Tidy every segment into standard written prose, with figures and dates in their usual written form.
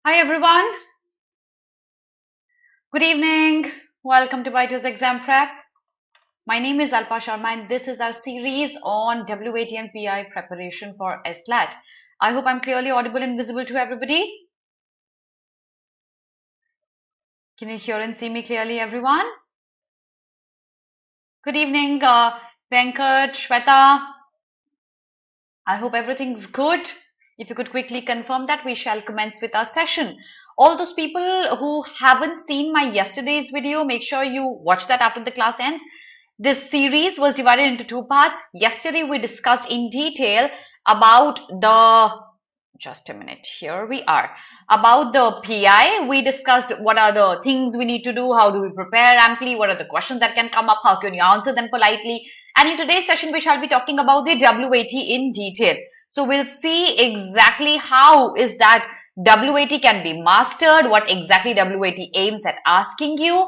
Hi everyone, good evening. Welcome to BYJU'S Exam Prep. My name is Alpa Sharma and this is our series on WAT and PI preparation for SLAT. I hope I'm clearly audible and visible to everybody. Can you hear and see me clearly, everyone? Good evening, Venkat, Shweta. I hope everything's good. If you could quickly confirm that, we shall commence with our session. All those people who haven't seen my yesterday's video, make sure you watch that after the class ends. This series was divided into two parts. Yesterday, we discussed in detail about just a minute, here we are. About the PI, we discussed what are the things we need to do, how do we prepare amply, what are the questions that can come up, how can you answer them politely. And in today's session, we shall be talking about the WAT in detail. So we'll see exactly how is that WAT can be mastered, what exactly WAT aims at asking you.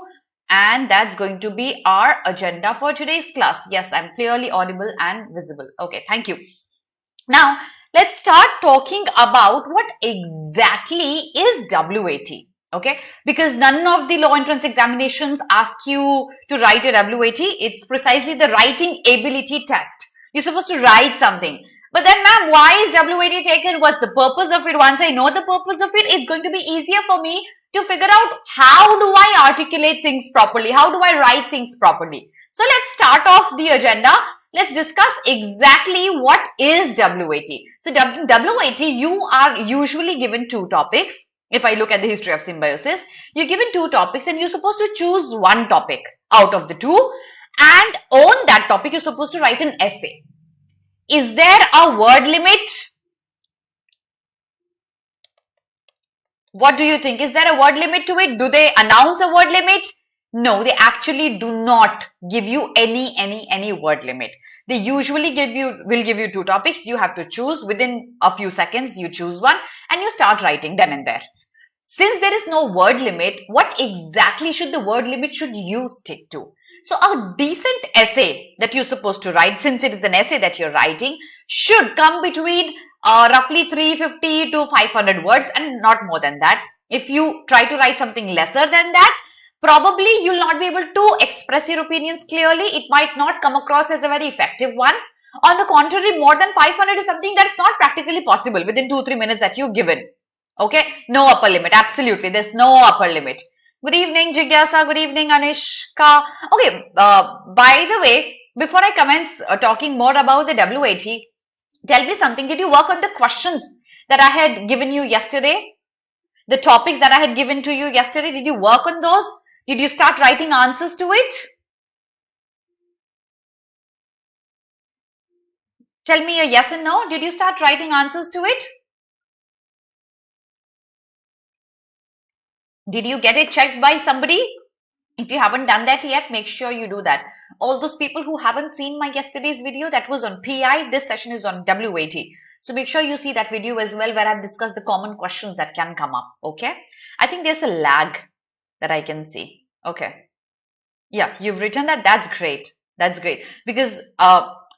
And that's going to be our agenda for today's class. Yes, I'm clearly audible and visible. Okay, thank you. Now, let's start talking about what exactly is WAT. Okay, because none of the law entrance examinations ask you to write a WAT. It's precisely the writing ability test. You're supposed to write something. But then, ma'am, why is WAT taken? What's the purpose of it? Once I know the purpose of it, it's going to be easier for me to figure out how do I articulate things properly? How do I write things properly? So let's start off the agenda. Let's discuss exactly what is WAT. So WAT, you are usually given two topics. If I look at the history of Symbiosis, you're given two topics and you're supposed to choose one topic out of the two. And on that topic, you're supposed to write an essay. Is there a word limit? What do you think? Is there a word limit to it? Do they announce a word limit? No, they actually do not give you any word limit. They usually will give you two topics. You have to choose within a few seconds. You choose one and you start writing then and there. Since there is no word limit, what exactly should the word limit should you stick to? So a decent essay that you're supposed to write, since it is an essay that you're writing, should come between roughly 350 to 500 words and not more than that. If you try to write something lesser than that, probably you'll not be able to express your opinions clearly. It might not come across as a very effective one. On the contrary, more than 500 is something that's not practically possible within 2-3 minutes that you're given. Okay, no upper limit. Absolutely, there's no upper limit. Good evening, Jigyasa. Good evening, Anishka. Okay, by the way, before I commence talking more about the WAT, tell me something. Did you work on the questions that I had given you yesterday? The topics that I had given to you yesterday, did you work on those? Did you start writing answers to it? Tell me a yes and no. Did you start writing answers to it? Did you get it checked by somebody? If you haven't done that yet, make sure you do that. All those people who haven't seen my yesterday's video, that was on PI. This session is on WAT. So make sure you see that video as well where I've discussed the common questions that can come up. Okay. I think there's a lag that I can see. Okay. Yeah, you've written that. That's great. That's great. Because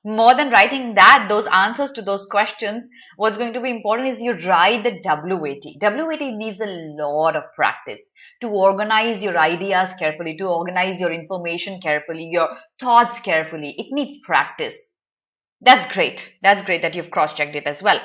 more than writing that, those answers to those questions, what's going to be important is you write the WAT. WAT needs a lot of practice to organize your ideas carefully, to organize your information carefully, your thoughts carefully. It needs practice. That's great. That's great that you've cross-checked it as well.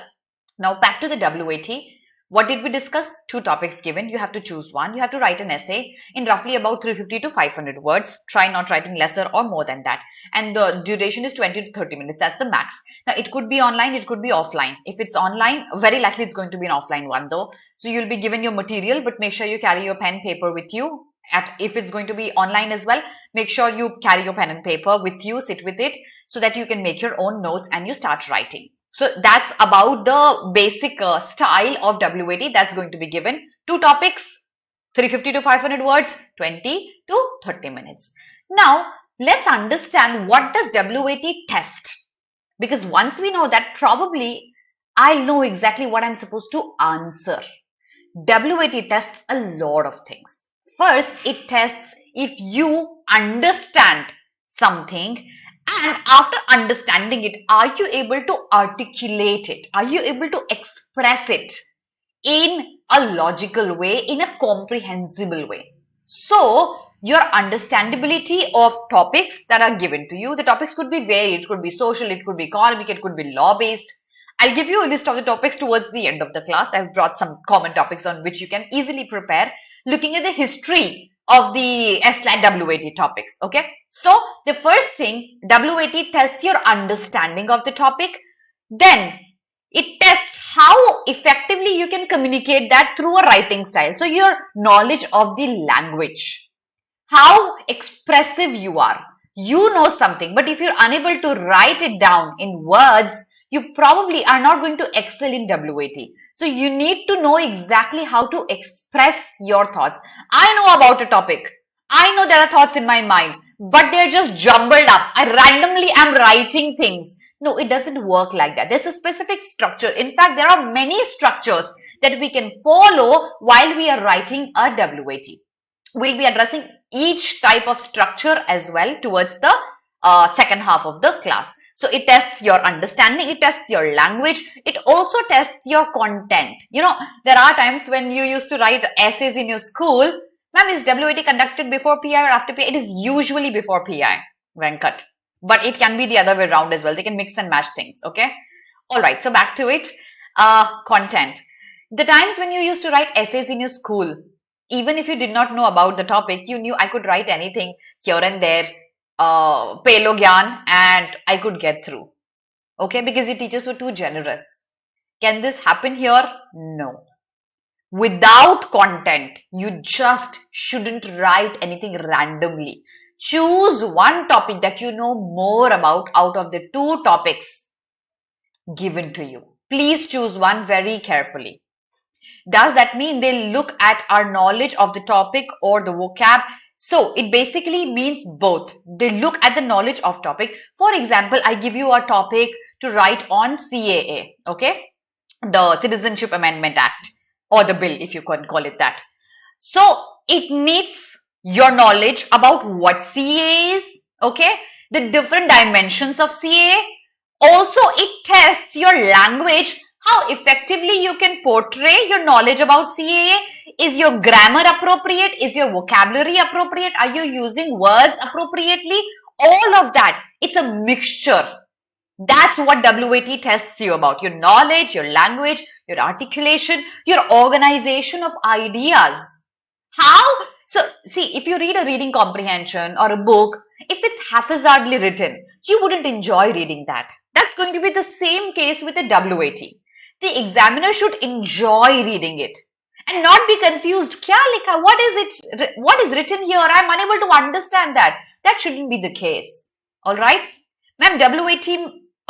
Now back to the WAT. What did we discuss? Two topics given. You have to choose one. You have to write an essay in roughly about 350 to 500 words. Try not writing lesser or more than that. And the duration is 20 to 30 minutes. That's the max. Now, it could be online. It could be offline. If it's online, very likely it's going to be an offline one though. So you'll be given your material, but make sure you carry your pen, paper with you. If it's going to be online as well, make sure you carry your pen and paper with you, sit with it so that you can make your own notes and you start writing. So that's about the basic style of WAT that's going to be given. Two topics, 350 to 500 words, 20 to 30 minutes. Now, let's understand what does WAT test? Because once we know that, probably I'll know exactly what I'm supposed to answer. WAT tests a lot of things. First, it tests if you understand something. And after understanding it, are you able to articulate it? Are you able to express it in a logical way, in a comprehensible way. So your understandability of topics that are given to you, the topics could be varied. It could be social, it could be economic, it could be law-based. I'll give you a list of the topics towards the end of the class. I've brought some common topics on which you can easily prepare, looking at the history of the SLAT WAT topics. Okay, so the first thing, WAT tests your understanding of the topic. Then it tests how effectively you can communicate that through a writing style. So your knowledge of the language, how expressive you are. You know something, but if you're unable to write it down in words, you probably are not going to excel in WAT. So you need to know exactly how to express your thoughts. I know about a topic. I know there are thoughts in my mind, but they're just jumbled up. I randomly am writing things. No, it doesn't work like that. There's a specific structure. In fact, there are many structures that we can follow while we are writing a WAT. We'll be addressing each type of structure as well towards the second half of the class. So it tests your understanding, it tests your language, it also tests your content. You know, there are times when you used to write essays in your school. Ma'am, is WAT conducted before PI or after PI? It is usually before PI, Venkat. But it can be the other way around as well. They can mix and match things, okay? All right, so back to it. Content. The times when you used to write essays in your school, even if you did not know about the topic, you knew I could write anything here and there, pelo gyan, and I could get through. Okay, because the teachers were too generous. Can this happen here? No. Without content, you just shouldn't write anything randomly. Choose one topic that you know more about out of the two topics given to you. Please choose one very carefully. Does that mean they look at our knowledge of the topic or the vocab? So it basically means both. They look at the knowledge of topic. For example, I give you a topic to write on CAA, okay? The Citizenship Amendment Act, or the bill, if you can call it that. So it needs your knowledge about what CAA is, okay? The different dimensions of CAA. Also, it tests your language, how effectively you can portray your knowledge about CAA. Is your grammar appropriate? Is your vocabulary appropriate? Are you using words appropriately? All of that. It's a mixture. That's what WAT tests you about. Your knowledge, your language, your articulation, your organization of ideas. How? So, see, if you read a reading comprehension or a book, if it's haphazardly written, you wouldn't enjoy reading that. That's going to be the same case with a WAT. The examiner should enjoy reading it and not be confused. Kya likha? What is it? What is written here? I'm unable to understand that. That shouldn't be the case. All right, ma'am. WAT.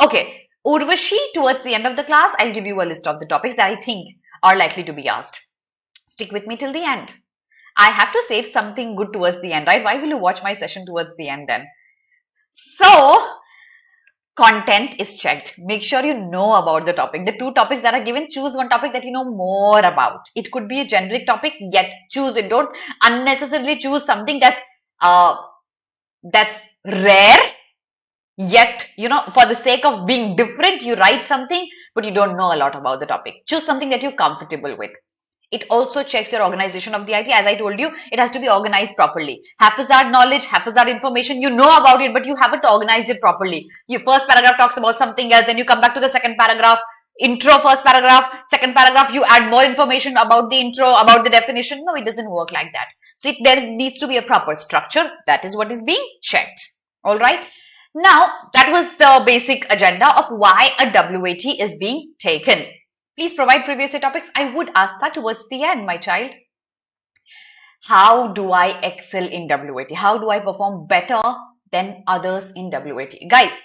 Okay, Urvashi. Towards the end of the class, I'll give you a list of the topics that I think are likely to be asked. Stick with me till the end. I have to save something good towards the end, right? Why will you watch my session towards the end then? So, content is checked. Make sure you know about the topic. The two topics that are given, choose one topic that you know more about. It could be a generic topic, yet choose it. Don't unnecessarily choose something that's rare, yet, you know, for the sake of being different, you write something, but you don't know a lot about the topic. Choose something that you're comfortable with. It also checks your organization of the idea. As I told you, it has to be organized properly. Haphazard knowledge, haphazard information, you know about it, but you haven't organized it properly. Your first paragraph talks about something else, and you come back to the second paragraph, intro, first paragraph, second paragraph, you add more information about the intro, about the definition. No, it doesn't work like that. So there needs to be a proper structure. That is what is being checked. All right. Now, that was the basic agenda of why a WAT is being taken. Please provide previous year topics. I would ask that towards the end, my child. How do I excel in WAT? How do I perform better than others in WAT? Guys,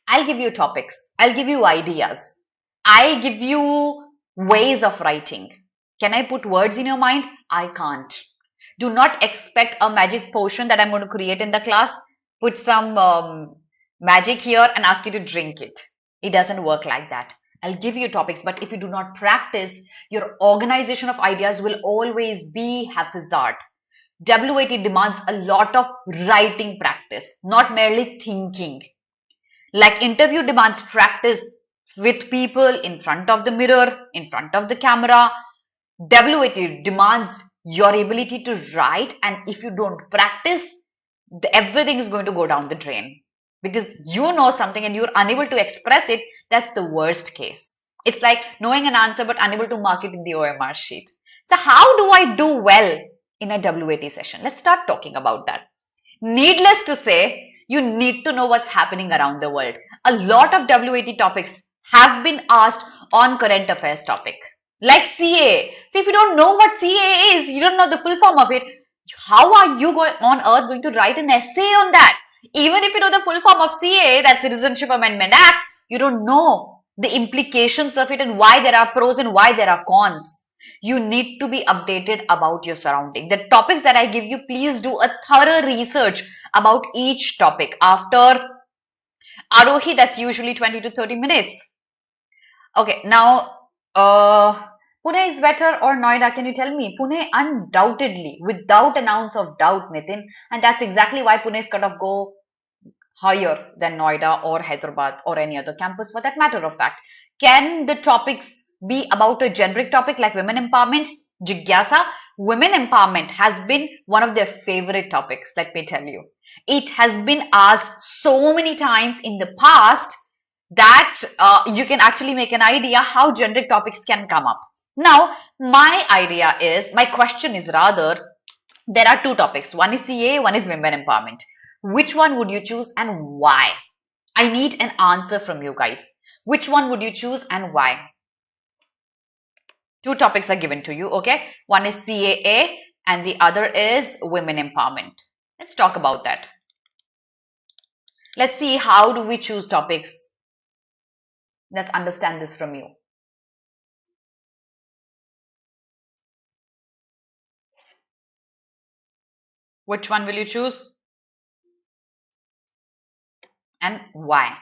I'll give you topics. I'll give you ideas. I'll give you ways of writing. Can I put words in your mind? I can't. Do not expect a magic potion that I'm going to create in the class. Put some magic here and ask you to drink it. It doesn't work like that. I'll give you topics, but if you do not practice, your organization of ideas will always be haphazard. WAT demands a lot of writing practice, not merely thinking. Like interview demands practice with people in front of the mirror, in front of the camera. WAT demands your ability to write, and if you don't practice, everything is going to go down the drain because you know something and you're unable to express it. That's the worst case. It's like knowing an answer but unable to mark it in the OMR sheet. So how do I do well in a WAT session? Let's start talking about that. Needless to say, you need to know what's happening around the world. A lot of WAT topics have been asked on current affairs topic, like CA. So if you don't know what CA is, you don't know the full form of it, how are you on earth going to write an essay on that? Even if you know the full form of CA, that Citizenship Amendment Act, you don't know the implications of it and why there are pros and why there are cons. You need to be updated about your surrounding. The topics that I give you, please do a thorough research about each topic. After Arohi, that's usually 20 to 30 minutes. Okay, now Pune is better or Noida? Can you tell me? Pune, undoubtedly, without an ounce of doubt, Nitin. And that's exactly why Pune's cutoff go higher than Noida or Hyderabad or any other campus for that matter of fact. Can the topics be about a generic topic like women empowerment? Jigyasa, women empowerment has been one of their favorite topics, let me tell you. It has been asked so many times in the past that you can actually make an idea how generic topics can come up. Now, my question is rather, there are two topics. One is CA, one is women empowerment. Which one would you choose and why? I need an answer from you guys. Which one would you choose and why? Two topics are given to you, okay? One is CAA and the other is women empowerment. Let's talk about that. Let's see how do we choose topics. Let's understand this from you. Which one will you choose? And why?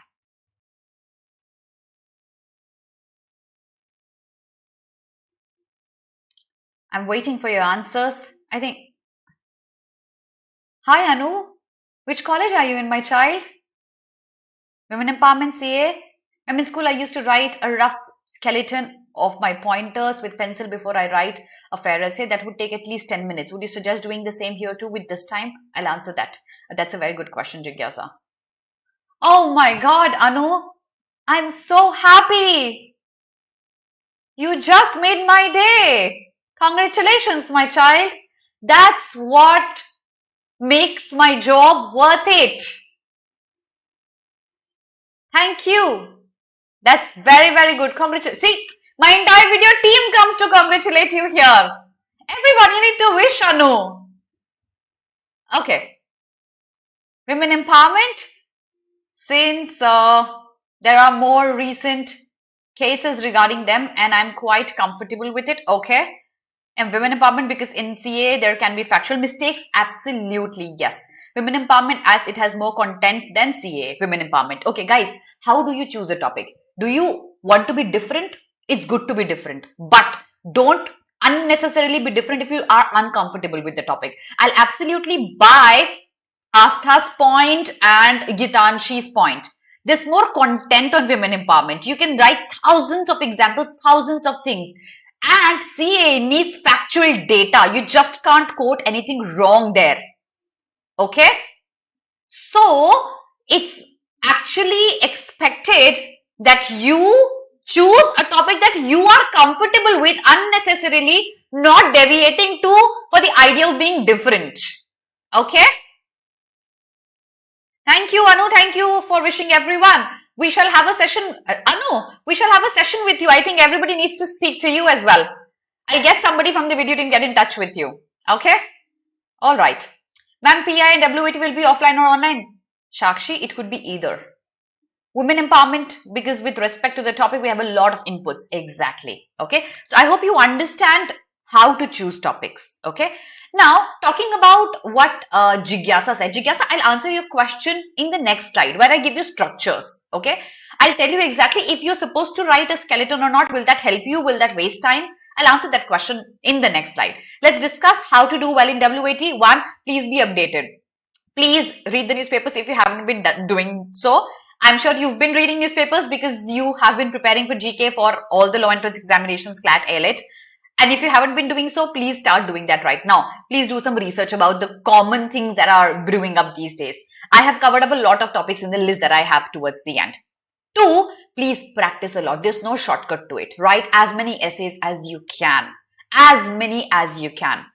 I'm waiting for your answers. I think. Hi Anu, which college are you in, my child? Women Empowerment CA? I'm in school. I used to write a rough skeleton of my pointers with pencil before I write a fair essay. That would take at least 10 minutes. Would you suggest doing the same here too with this time? I'll answer that. That's a very good question, Jigyasa. Oh my God, Anu, I'm so happy. You just made my day. Congratulations, my child. That's what makes my job worth it. Thank you. That's very, very good. Congratulations. See, my entire video team comes to congratulate you here. Everyone, you need to wish Anu. Okay. Women empowerment. Since there are more recent cases regarding them and I'm quite comfortable with it, okay. And women empowerment, because in CA there can be factual mistakes, absolutely yes. Women empowerment, as it has more content than CA, women empowerment. Okay guys, how do you choose a topic? Do you want to be different? It's good to be different, but don't unnecessarily be different if you are uncomfortable with the topic. I'll absolutely buy Astha's point and Gitanshi's point. There's more content on women empowerment. You can write thousands of examples, thousands of things. And CA needs factual data. You just can't quote anything wrong there. Okay? So, it's actually expected that you choose a topic that you are comfortable with, unnecessarily not deviating for the idea of being different. Okay? Thank you, Anu. Thank you for wishing everyone. We shall have a session. Anu, we shall have a session with you. I think everybody needs to speak to you as well. I'll get somebody from the video team get in touch with you. Okay? All right. Ma'am, PI and WAT will be offline or online? Shakshi, it could be either. Women empowerment, because with respect to the topic, we have a lot of inputs. Exactly. Okay? So I hope you understand how to choose topics. Okay? Now, talking about what Jigyasa said. Jigyasa, I'll answer your question in the next slide where I give you structures. Okay? I'll tell you exactly if you're supposed to write a skeleton or not. Will that help you? Will that waste time? I'll answer that question in the next slide. Let's discuss how to do well in WAT. One, please be updated. Please read the newspapers if you haven't been doing so. I'm sure you've been reading newspapers because you have been preparing for GK for all the law entrance examinations, SLAT, ALET. And if you haven't been doing so, please start doing that right now. Please do some research about the common things that are brewing up these days. I have covered up a lot of topics in the list that I have towards the end. 2, please practice a lot. There's no shortcut to it. Write as many essays as you can. As many as you can.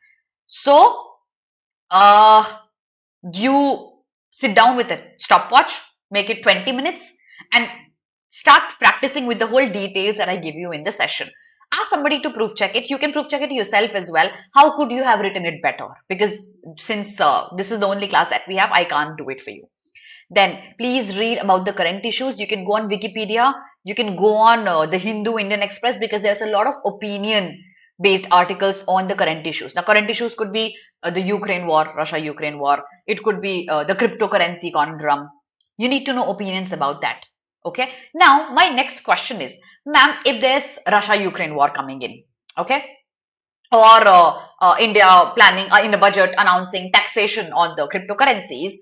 So, you sit down with a stopwatch, make it 20 minutes, and start practicing with the whole details that I give you in the session. Ask somebody to proof check it. You can proof check it yourself as well. How could you have written it better? Because since this is the only class that we have, I can't do it for you. Then please read about the current issues. You can go on Wikipedia. You can go on the Hindu Indian Express, because there's a lot of opinion based articles on the current issues. Now, current issues could be the Ukraine war, Russia-Ukraine war. It could be the cryptocurrency conundrum. You need to know opinions about that. Okay. Now, my next question is, ma'am, if there's Russia-Ukraine war coming in, okay, or India planning in the budget announcing taxation on the cryptocurrencies,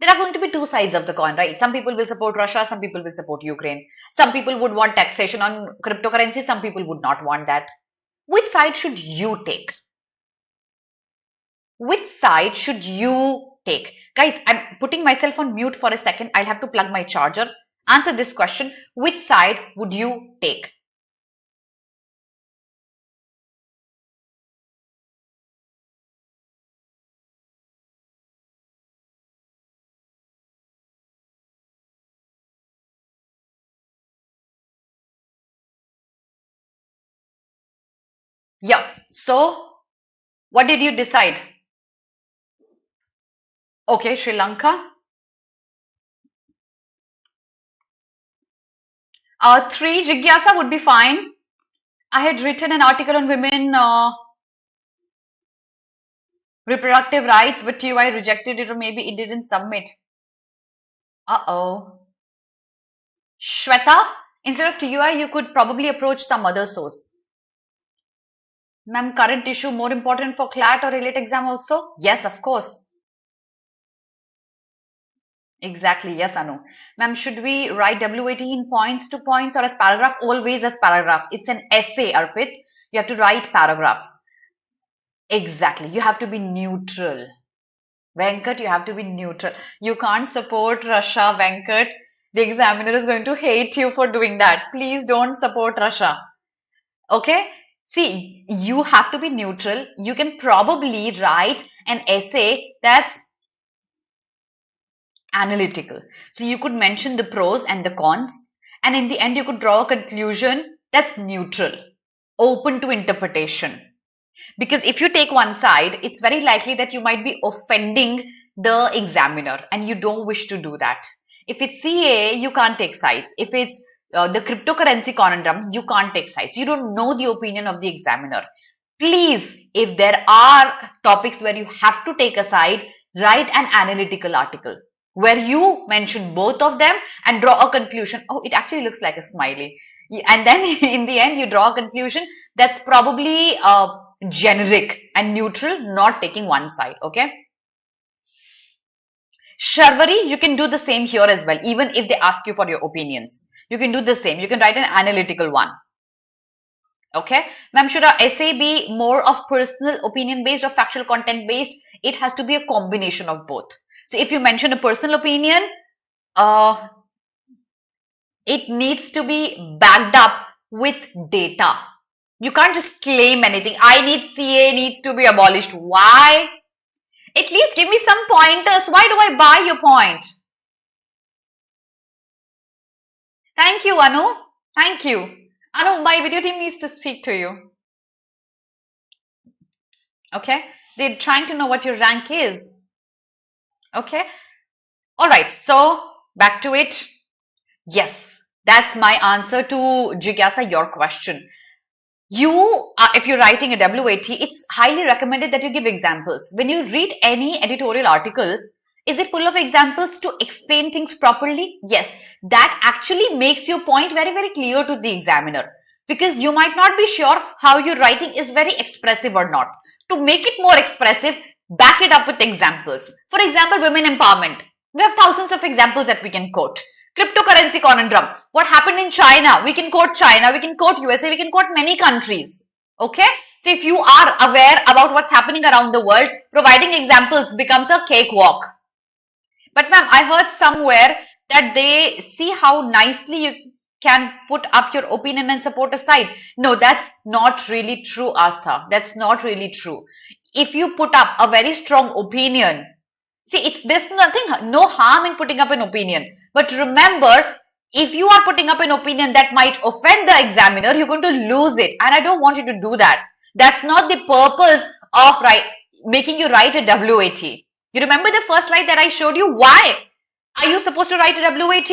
there are going to be two sides of the coin, right? Some people will support Russia, some people will support Ukraine. Some people would want taxation on cryptocurrency, some people would not want that. Which side should you take? Which side should you take? Guys, I'm putting myself on mute for a second. I'll have to plug my charger. Answer this question. Which side would you take? Yeah. So, what did you decide? Okay, Sri Lanka. 3, Jigyasa would be fine. I had written an article on women reproductive rights, but TUI rejected it, or maybe it didn't submit. Uh-oh. Shweta, instead of TUI, you could probably approach some other source. Ma'am, current issue more important for CLAT or relate exam also? Yes, of course. Exactly. Yes, Anu. Ma'am, should we write WAT in points to points or as paragraph? Always as paragraphs. It's an essay, Arpit. You have to write paragraphs. Exactly. You have to be neutral. Venkat, you have to be neutral. You can't support Russia, Venkat. The examiner is going to hate you for doing that. Please don't support Russia. Okay? See, you have to be neutral. You can probably write an essay that's analytical. So you could mention the pros and the cons, and in the end you could draw a conclusion that's neutral, open to interpretation. Because if you take one side, it's very likely that you might be offending the examiner, and you don't wish to do that. If it's CA, you can't take sides. If it's the cryptocurrency conundrum, you can't take sides. You don't know the opinion of the examiner. Please, if there are topics where you have to take a side, write an analytical article where you mention both of them and draw a conclusion. Oh, it actually looks like a smiley. And then in the end, you draw a conclusion that's probably generic and neutral, not taking one side. Okay. Sharvari, you can do the same here as well, even if they ask you for your opinions. You can do the same. You can write an analytical one. Okay. Ma'am, should our essay be more of personal opinion based or factual content based? It has to be a combination of both. So if you mention a personal opinion, it needs to be backed up with data. You can't just claim anything. I need CA needs to be abolished. Why? At least give me some pointers. Why do I buy your point? Thank you, Anu. Thank you. Anu, my video team needs to speak to you. Okay? They're trying to know what your rank is. Okay? Alright, so back to it. Yes, that's my answer to Jigyasa, your question. If you're writing a WAT, it's highly recommended that you give examples. When you read any editorial article, is it full of examples to explain things properly? Yes, that actually makes your point very, very clear to the examiner, because you might not be sure how your writing is very expressive or not. To make it more expressive, back it up with examples. For example, women empowerment. We have thousands of examples that we can quote. Cryptocurrency conundrum. What happened in China? We can quote China, we can quote USA, we can quote many countries. Okay? So if you are aware about what's happening around the world, providing examples becomes a cakewalk. But ma'am, I heard somewhere that they see how nicely you can put up your opinion and support aside. No, that's not really true, Astha. That's not really true. If you put up a very strong opinion, see, there's nothing, no harm in putting up an opinion. But remember, if you are putting up an opinion that might offend the examiner, you're going to lose it. And I don't want you to do that. That's not the purpose of making you write a WAT. You remember the first slide that I showed you? Why are you supposed to write a WAT?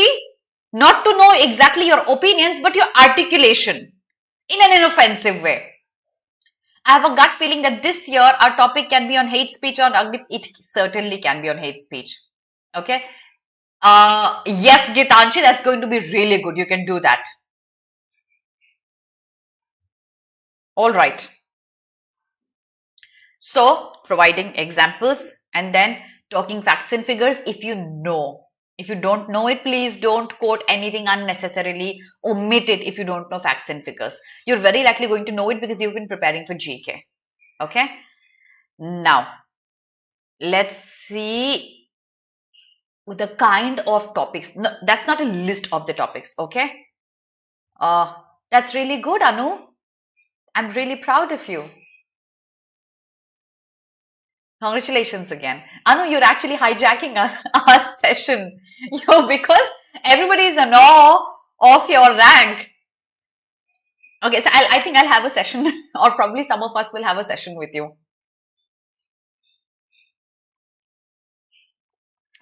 Not to know exactly your opinions, but your articulation in an inoffensive way. I have a gut feeling that this year our topic can be on hate speech or ugly. It certainly can be on hate speech. Okay. Yes, Gitanshi, that's going to be really good. You can do that. All right. So, providing examples and then talking facts and figures if you know. If you don't know it, please don't quote anything unnecessarily. Omit it if you don't know facts and figures. You're very likely going to know it because you've been preparing for GK. Okay. Now, let's see the kind of topics. No, that's not a list of the topics. Okay. That's really good, Anu. I'm really proud of you. Congratulations again. Anu, you're actually hijacking our session. Because everybody is in awe of your rank. Okay, so I think I'll have a session, or probably some of us will have a session with you.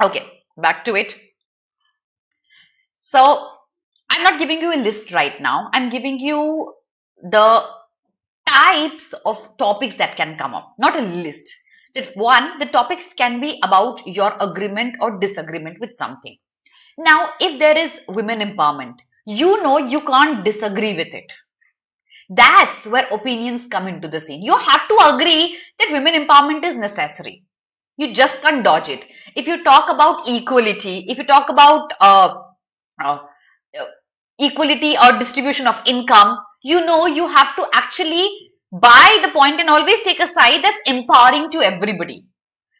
Okay, back to it. So, I'm not giving you a list right now. I'm giving you the types of topics that can come up, not a list. That one, the topics can be about your agreement or disagreement with something. Now, if there is women empowerment, you know you can't disagree with it. That's where opinions come into the scene. You have to agree that women empowerment is necessary. You just can't dodge it. If you talk about equality, if you talk about uh, equality or distribution of income, you know you have to actually buy the point and always take a side that's empowering to everybody.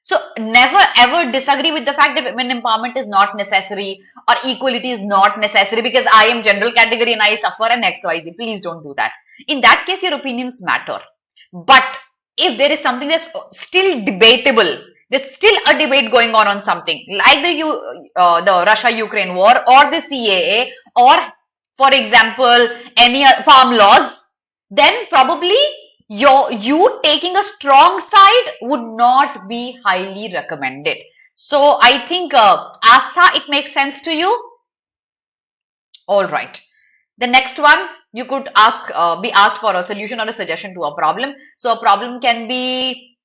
So never ever disagree with the fact that women empowerment is not necessary or equality is not necessary because I am general category and I suffer and XYZ. Please don't do that. In that case, your opinions matter. But if there is something that's still debatable, there's still a debate going on something like the Russia-Ukraine war or the CAA or, for example, any farm laws, then probably you taking a strong side would not be highly recommended. So I think Astha, it makes sense to you. All right. The next one, you could be asked for a solution or a suggestion to a problem. So a problem can be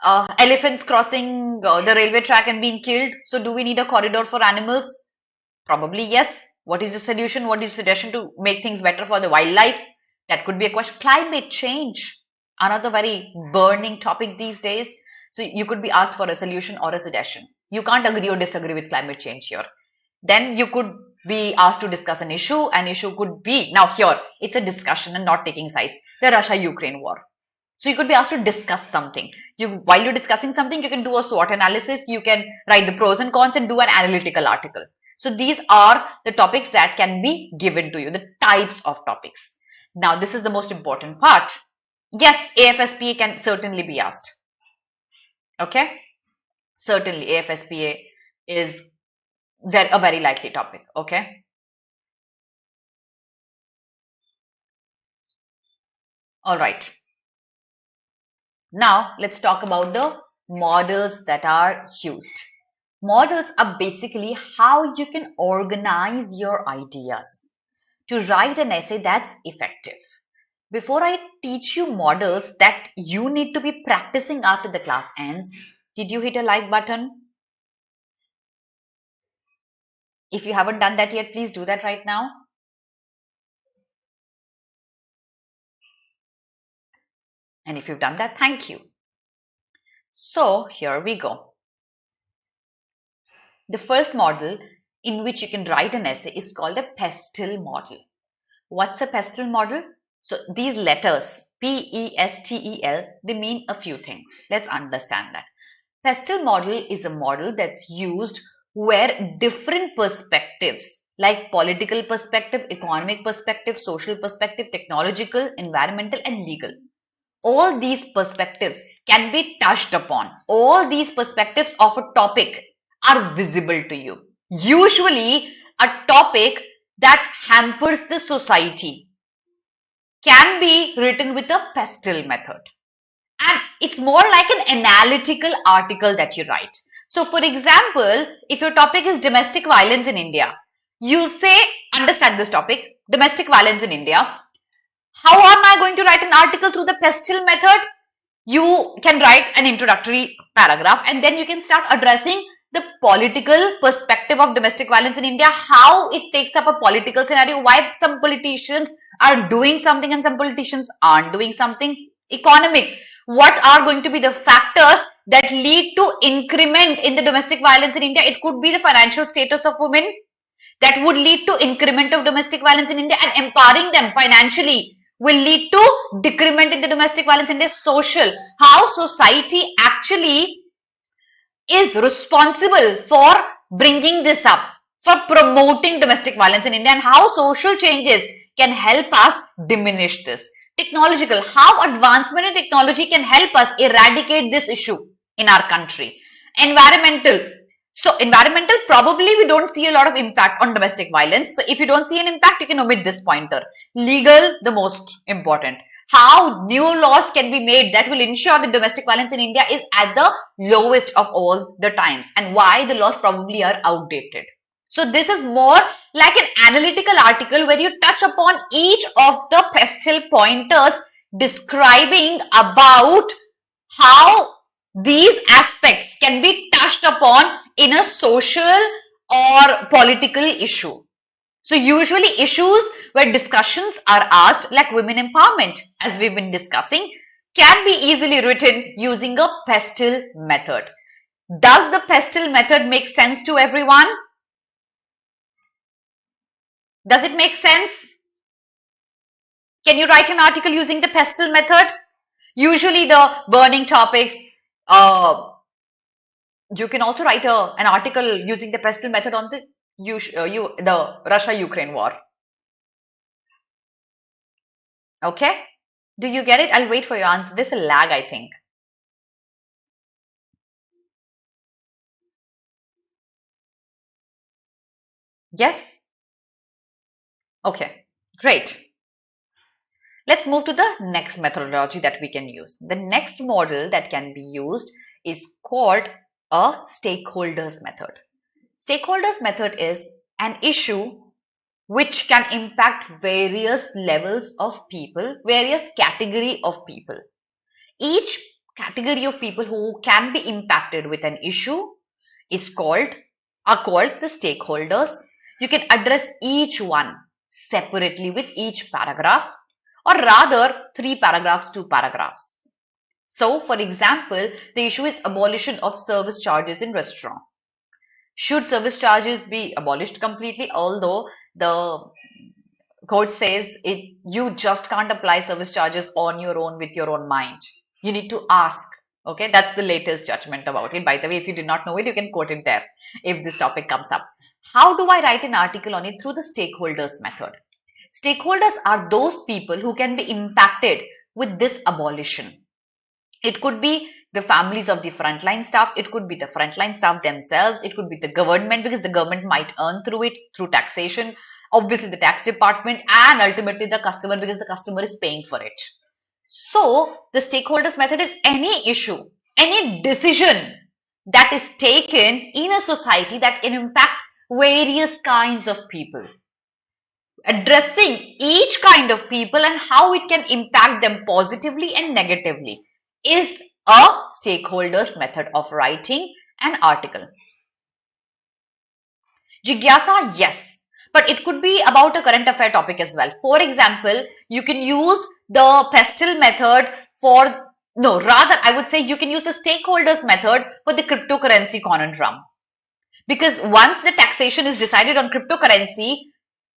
elephants crossing the railway track and being killed. So do we need a corridor for animals? Probably yes. What is the solution? What is the suggestion to make things better for the wildlife? That could be a question. Climate change, another very burning topic these days. So you could be asked for a solution or a suggestion. You can't agree or disagree with climate change here. Then you could be asked to discuss an issue. An issue could be, now here, it's a discussion and not taking sides, the Russia-Ukraine war. So you could be asked to discuss something. While you're discussing something, you can do a SWOT analysis. You can write the pros and cons and do an analytical article. So these are the topics that can be given to you, the types of topics. Now, this is the most important part. Yes, AFSPA can certainly be asked. Okay? Certainly, AFSPA is a very likely topic. Okay? All right. Now, let's talk about the models that are used. Models are basically how you can organize your ideas to write an essay that's effective. Before I teach you models that you need to be practicing after the class ends, did you hit a like button? If you haven't done that yet, please do that right now. And if you've done that, thank you. So here we go. The first model in which you can write an essay is called a pestle model. What's a pestle model? So these letters, PESTEL, they mean a few things. Let's understand that. Pestle model is a model that's used where different perspectives like political perspective, economic perspective, social perspective, technological, environmental, and legal. All these perspectives can be touched upon. All these perspectives of a topic are visible to you. Usually, a topic that hampers the society can be written with a pestle method. And it's more like an analytical article that you write. So, for example, if your topic is domestic violence in India, you'll say, understand this topic, domestic violence in India. How am I going to write an article through the pestle method? You can write an introductory paragraph and then you can start addressing the political perspective of domestic violence in India, how it takes up a political scenario, why some politicians are doing something and some politicians aren't doing something. Economic, what are going to be the factors that lead to increment in the domestic violence in India? It could be the financial status of women that would lead to increment of domestic violence in India, and empowering them financially will lead to decrement in the domestic violence in India. Social, how society actually is responsible for bringing this up, for promoting domestic violence in India, and how social changes can help us diminish this. Technological, how advancement in technology can help us eradicate this issue in our country. Environmental, so environmental, probably we don't see a lot of impact on domestic violence. So if you don't see an impact, you can omit this pointer. Legal, the most important. How new laws can be made that will ensure that domestic violence in India is at the lowest of all the times, and why the laws probably are outdated. So this is more like an analytical article where you touch upon each of the pestle pointers describing about how these aspects can be touched upon in a social or political issue. So usually issues where discussions are asked, like women empowerment, as we've been discussing, can be easily written using a pestle method. Does the pestle method make sense to everyone? Does it make sense? Can you write an article using the pestle method? Usually the burning topics, you can also write an article using the pestle method on the Russia-Ukraine war. Okay? Do you get it? I'll wait for your answer. There's a lag, I think. Yes? Okay, great. Let's move to the next methodology that we can use. The next model that can be used is called a stakeholders method. Stakeholders method is an issue which can impact various levels of people, various category of people. Each category of people who can be impacted with an issue are called the stakeholders. You can address each one separately with each paragraph, or rather 3 paragraphs, 2 paragraphs. So, for example, the issue is abolition of service charges in restaurant. Should service charges be abolished completely? Although the court says you just can't apply service charges on your own with your own mind. You need to ask. Okay, that's the latest judgment about it. By the way, if you did not know it, you can quote it there if this topic comes up. How do I write an article on it? Through the stakeholders method. Stakeholders are those people who can be impacted with this abolition. It could be the families of the frontline staff, it could be the frontline staff themselves, it could be the government, because the government might earn through it, through taxation, obviously the tax department, and ultimately the customer, because the customer is paying for it. So the stakeholders method is any issue, any decision that is taken in a society that can impact various kinds of people. Addressing each kind of people and how it can impact them positively and negatively is a stakeholders method of writing an article. Jigyasa, yes, but it could be about a current affair topic as well. For example, you can use the pestle method I would say you can use the stakeholders method for the cryptocurrency conundrum. Because once the taxation is decided on cryptocurrency,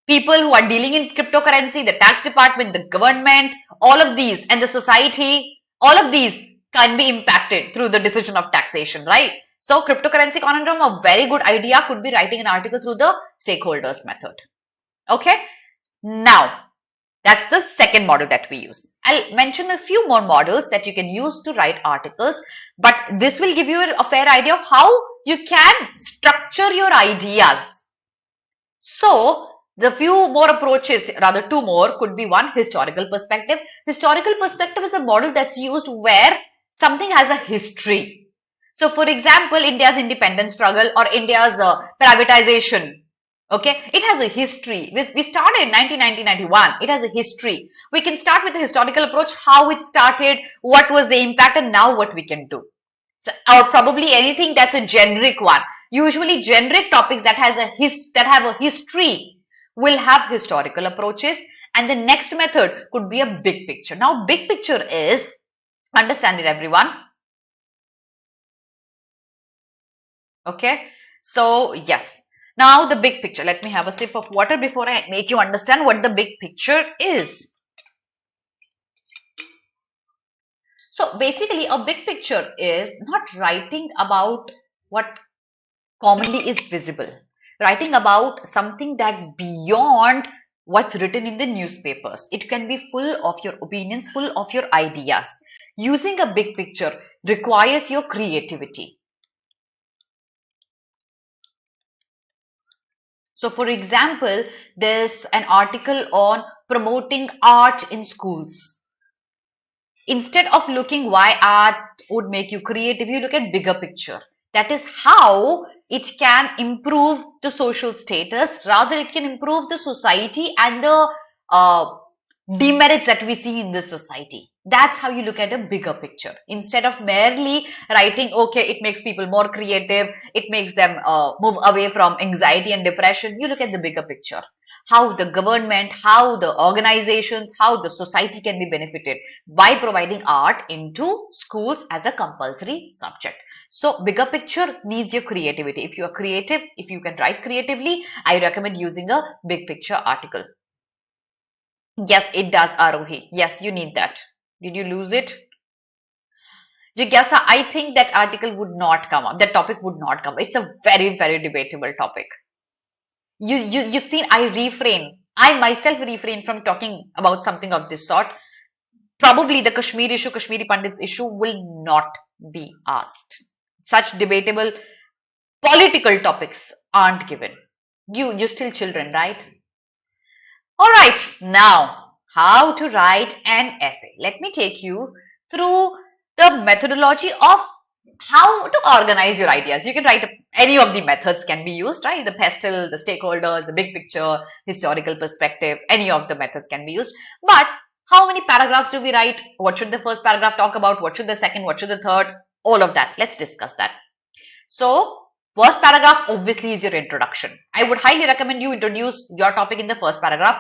people who are dealing in cryptocurrency, the tax department, the government, all of these, and the society, all of these can be impacted through the decision of taxation, right? So cryptocurrency conundrum, a very good idea could be writing an article through the stakeholders method. Okay. Now, that's the second model that we use. I'll mention a few more models that you can use to write articles, but this will give you a fair idea of how you can structure your ideas. So, the few more approaches, rather two more, could be one, historical perspective. Historical perspective is a model that's used where something has a history. So, for example, India's independence struggle or India's privatization. Okay, it has a history. We started in 1991. It has a history. We can start with the historical approach, how it started, what was the impact, and now what we can do. So, or probably anything that's a generic one. Usually, generic topics that have a history will have historical approaches, and the next method could be a big picture. Now, big picture is, understand it, everyone. Okay, so yes. Now the big picture. Let me have a sip of water before I make you understand what the big picture is. So basically a big picture is not writing about what commonly is visible. Writing about something that's beyond what's written in the newspapers. It can be full of your opinions, full of your ideas. Using a big picture requires your creativity. So for example, there's an article on promoting art in schools. Instead of looking why art would make you creative, you look at bigger picture. That is how it can improve the social status, rather it can improve the society and the demerits that we see in this society. That's how you look at a bigger picture. Instead of merely writing, okay, it makes people more creative, it makes them move away from anxiety and depression, you look at the bigger picture. How the government, how the organizations, how the society can be benefited by providing art into schools as a compulsory subject. So bigger picture needs your creativity. If you are creative, if you can write creatively, I recommend using a big picture article. Yes, it does, Arohi. Yes, you need that. Did you lose it? Jigyasa, I think that article would not come up. That topic would not come up. It's a very, very debatable topic. You've seen I refrain. I myself refrain from talking about something of this sort. Probably the Kashmir issue, Kashmiri Pandits issue will not be asked. Such debatable political topics aren't given. You're still children, right? All right, now how to write an essay. Let me take you through the methodology of how to organize your ideas. You can write any of the methods can be used, right? The pestle, the stakeholders, the big picture, historical perspective, any of the methods can be used. But how many paragraphs do we write? What should the first paragraph talk about? What should the second? What should the third? All of that. Let's discuss that. So, first paragraph obviously is your introduction. I would highly recommend you introduce your topic in the first paragraph.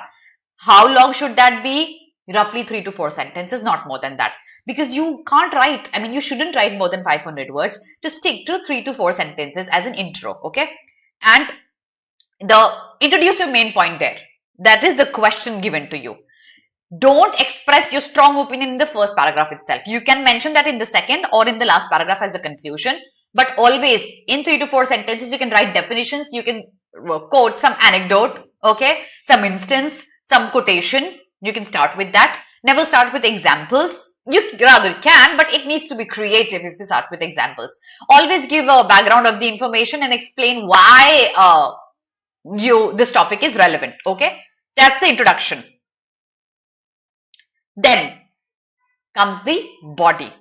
How long should that be? Roughly 3 to 4 sentences, not more than that. Because you can't write, I mean, you shouldn't write more than 500 words. To stick to 3 to 4 sentences as an intro, okay? And introduce your main point there. That is the question given to you. Don't express your strong opinion in the first paragraph itself. You can mention that in the second or in the last paragraph as a conclusion. But always in 3 to 4 sentences, you can write definitions. You can quote some anecdote, okay? Some instance, some quotation. You can start with that. Never start with examples. You rather can, but it needs to be creative if you start with examples. Always give a background of the information and explain why this topic is relevant, okay? That's the introduction. Then comes the body.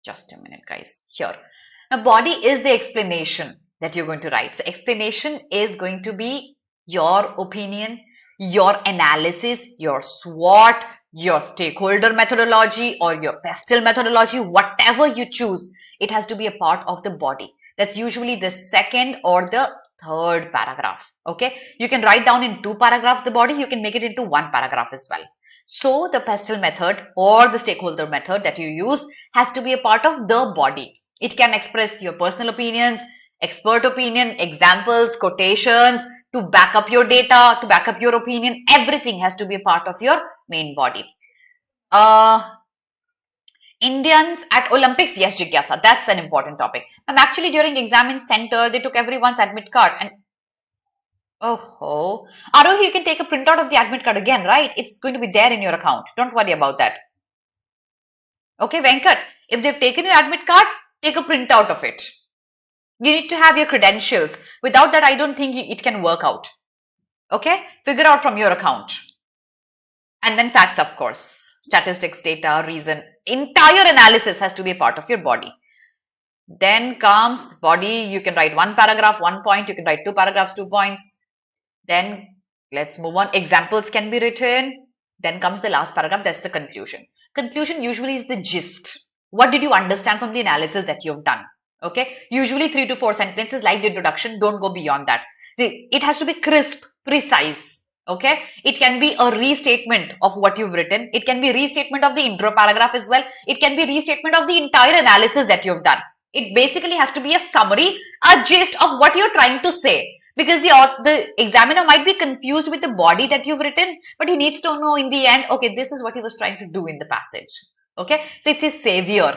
Just a minute, guys. Here. Now, body is the explanation that you're going to write. So, explanation is going to be your opinion, your analysis, your SWOT, your stakeholder methodology, or your pestle methodology, whatever you choose. It has to be a part of the body. That's usually the second or the third paragraph. Okay, you can write down in 2 paragraphs the body, you can make it into 1 paragraph as well. So the pestle method or the stakeholder method that you use has to be a part of the body. It can express your personal opinions, Expert opinion, examples, quotations, to back up your data, to back up your opinion, everything has to be a part of your main body. Indians at Olympics, yes, Jigyasa, that's an important topic. And actually during exam center, they took everyone's admit card and oh, Arohi, you can take a printout of the admit card again, right? It's going to be there in your account. Don't worry about that. Okay, Venkat, if they've taken your admit card, take a printout of it. You need to have your credentials. Without that, I don't think it can work out. Okay, figure out from your account. And then facts, of course, statistics, data, reason, entire analysis has to be a part of your body. Then comes body, you can write 1 paragraph, 1 point, you can write 2 paragraphs, 2 points. Then let's move on. Examples can be written. Then comes the last paragraph, that's the conclusion. Conclusion usually is the gist. What did you understand from the analysis that you've done? Okay, usually 3 to 4 sentences like the introduction, don't go beyond that. It has to be crisp, precise. Okay, it can be a restatement of what you've written. It can be restatement of the intro paragraph as well. It can be restatement of the entire analysis that you've done. It basically has to be a summary, a gist of what you're trying to say. Because the examiner might be confused with the body that you've written, but he needs to know in the end, okay, this is what he was trying to do in the passage. Okay, so it's his savior.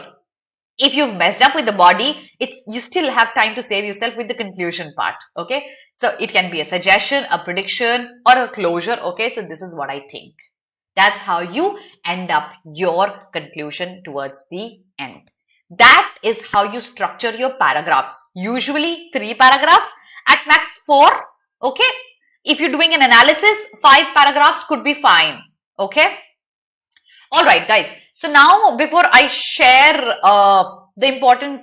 If you've messed up with the body, you still have time to save yourself with the conclusion part. Okay, so it can be a suggestion, a prediction, or a closure. Okay, so this is what I think. That's how you end up your conclusion towards the end. That is how you structure your paragraphs. Usually 3 paragraphs, at max 4. Okay, if you're doing an analysis, 5 paragraphs could be fine. Okay. All right, guys. So now, before I share the important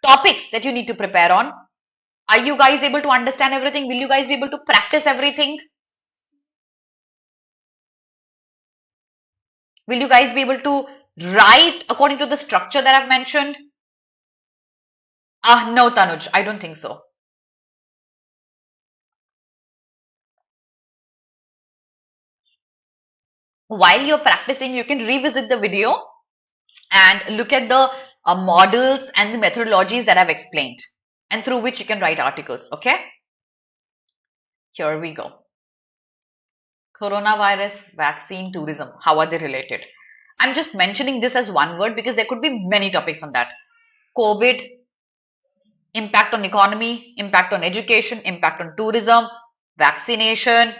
topics that you need to prepare on, are you guys able to understand everything? Will you guys be able to practice everything? Will you guys be able to write according to the structure that I've mentioned? No, Tanuj, I don't think so. While you're practicing, you can revisit the video and look at the models and the methodologies that I've explained and through which you can write articles. Okay, here we go. Coronavirus, vaccine, tourism, how are they related? I'm just mentioning this as one word because there could be many topics on that. COVID, impact on economy, impact on education, impact on tourism, vaccination,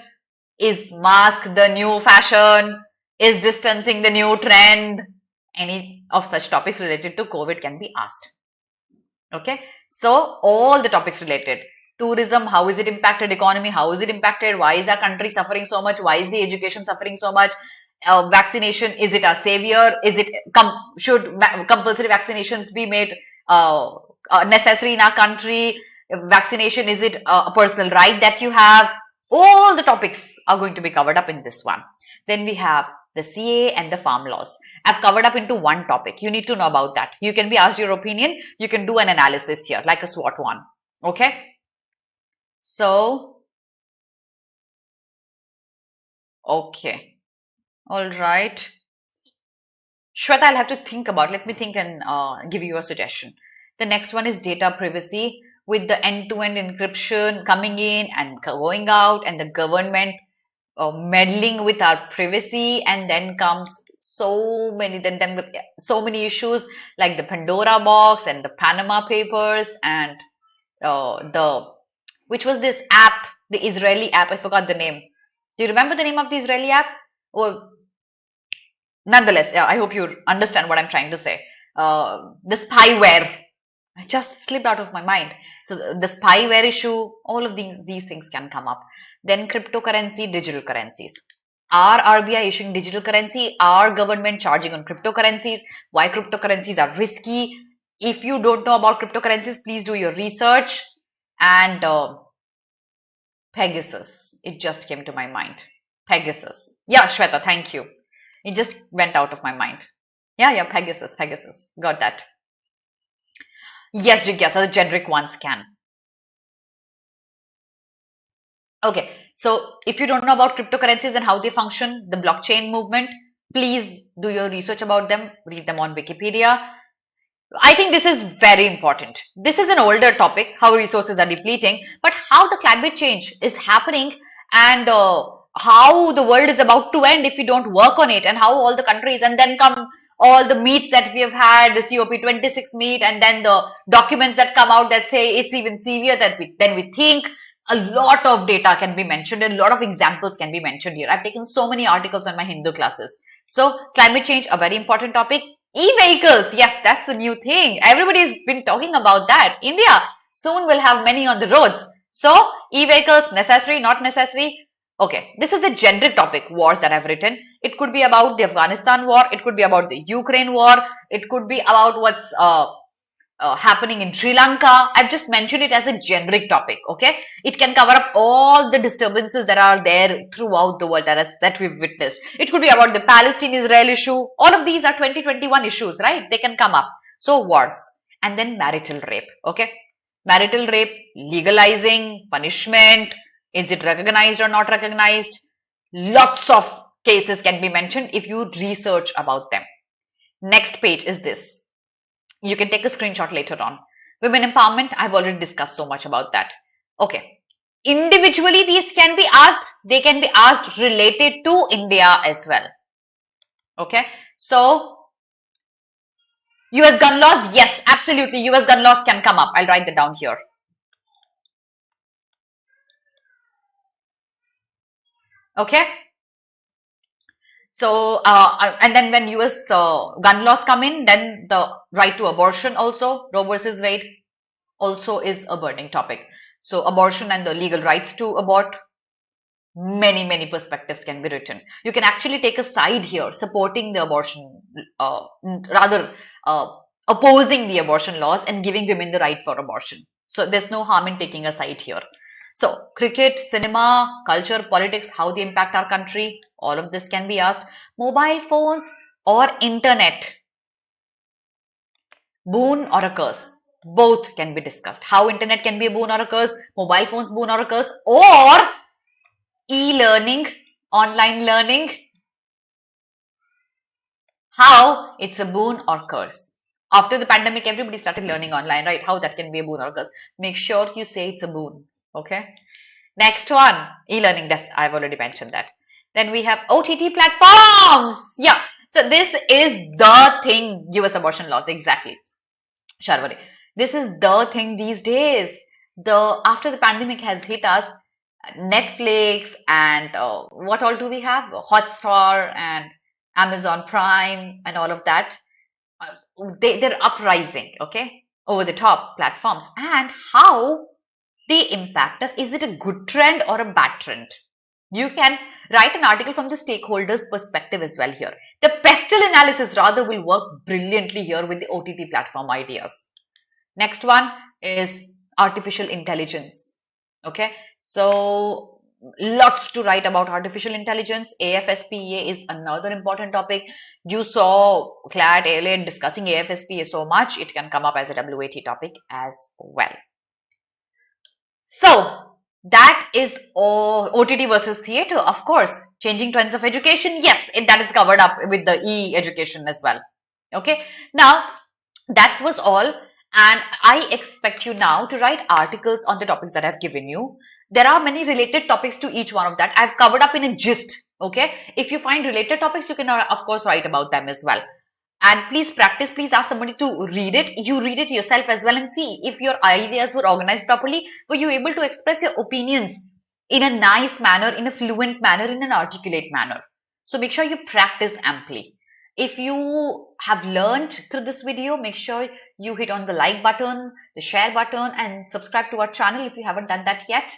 is mask the new fashion, is distancing the new trend? Any of such topics related to COVID can be asked. Okay, so all the topics related. Tourism, how is it impacted? Economy, how is it impacted? Why is our country suffering so much? Why is the education suffering so much? Vaccination, is it a savior? Is it should compulsory vaccinations be made necessary in our country? Vaccination, is it a personal right that you have? All the topics are going to be covered up in this one. Then we have the CA and the farm laws. I've covered up into one topic. You need to know about that. You can be asked your opinion. You can do an analysis here, like a SWOT one. Okay. So, okay. All right. Shweta, I'll have to think about. Let me think and give you a suggestion. The next one is data privacy, with the end-to-end encryption coming in and going out, and the government meddling with our privacy, and then comes so many so many issues like the Pandora box and the Panama Papers and which was this app, the Israeli app, I forgot the name. Do you remember the name of the Israeli app? Oh, nonetheless, yeah, I hope you understand what I'm trying to say. The spyware, I just slipped out of my mind. So the spyware issue, all of these things can come up. Then cryptocurrency, digital currencies. Are RBI issuing digital currency? Are government charging on cryptocurrencies? Why cryptocurrencies are risky? If you don't know about cryptocurrencies, please do your research. And Pegasus, it just came to my mind. Pegasus. Yeah, Shweta, thank you. It just went out of my mind. Yeah, Pegasus. Got that. Yes, Jigyasa, the generic ones can. Okay, so if you don't know about cryptocurrencies and how they function, the blockchain movement, please do your research about them, read them on Wikipedia. I think this is very important. This is an older topic, how resources are depleting, but how the climate change is happening, and how the world is about to end if we don't work on it, and how all the countries, and then come all the meets that we have had, the COP26 meet, and then the documents that come out that say it's even severe than we think. A lot of data can be mentioned, and a lot of examples can be mentioned here. I've taken so many articles on my Hindu classes. So climate change, a very important topic. E-vehicles, yes, that's the new thing. Everybody's been talking about that. India soon will have many on the roads. So e-vehicles, necessary, not necessary. Okay, this is a generic topic, wars that I've written. It could be about the Afghanistan war. It could be about the Ukraine war. It could be about what's happening in Sri Lanka. I've just mentioned it as a generic topic. Okay, it can cover up all the disturbances that are there throughout the world that we've witnessed. It could be about the Palestine-Israel issue. All of these are 2021 issues, right? They can come up. So wars, and then marital rape. Okay, marital rape, legalizing, punishment. Is it recognized or not recognized? Lots of cases can be mentioned if you research about them. Next page is this. You can take a screenshot later on. Women empowerment, I've already discussed so much about that. Okay. Individually, these can be asked. They can be asked related to India as well. Okay. So, US gun laws, yes, absolutely. US gun laws can come up. I'll write that down here. Okay. So, and then when US gun laws come in, then the right to abortion also, Roe versus Wade, also is a burning topic. So, abortion and the legal rights to abort, many perspectives can be written. You can actually take a side here, supporting the abortion, rather opposing the abortion laws and giving women the right for abortion. So, there's no harm in taking a side here. So, cricket, cinema, culture, politics, how they impact our country, all of this can be asked. Mobile phones or internet, boon or a curse, both can be discussed. How internet can be a boon or a curse, mobile phones boon or a curse, or e-learning, online learning, how it's a boon or curse. After the pandemic, everybody started learning online, right? How that can be a boon or curse. Make sure you say it's a boon, okay? Next one, e-learning. That's, I've already mentioned that. Then we have OTT platforms. Yeah. So this is the thing, US abortion laws. Exactly. Sharwari. This is the thing these days. After the pandemic has hit us, Netflix and what all do we have? Hotstar and Amazon Prime and all of that. They're uprising, okay, over the top platforms, and how they impact us. Is it a good trend or a bad trend? You can write an article from the stakeholders' perspective as well here. The pestle analysis rather will work brilliantly here with the OTT platform ideas. Next one is artificial intelligence. Okay, so lots to write about artificial intelligence. AFSPA is another important topic. You saw CLAT, ALA discussing AFSPA so much, it can come up as a WAT topic as well. So that is OTT versus theatre, of course. Changing trends of education, yes, that is covered up with the e-education as well. Okay, now that was all, and I expect you now to write articles on the topics that I've given you. There are many related topics to each one of that. I've covered up in a gist. Okay, if you find related topics, you can of course write about them as well. And please practice, please ask somebody to read it. You read it yourself as well and see if your ideas were organized properly. Were you able to express your opinions in a nice manner, in a fluent manner, in an articulate manner? So make sure you practice amply. If you have learned through this video, make sure you hit on the like button, the share button, and subscribe to our channel if you haven't done that yet.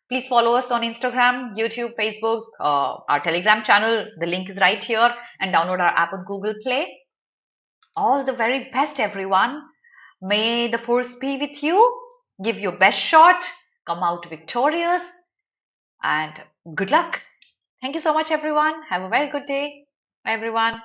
Please follow us on Instagram, YouTube, Facebook, our Telegram channel. The link is right here, and download our app on Google Play. All the very best, everyone. May the force be with you. Give your best shot. Come out victorious. And good luck. Thank you so much, everyone. Have a very good day. Bye, everyone.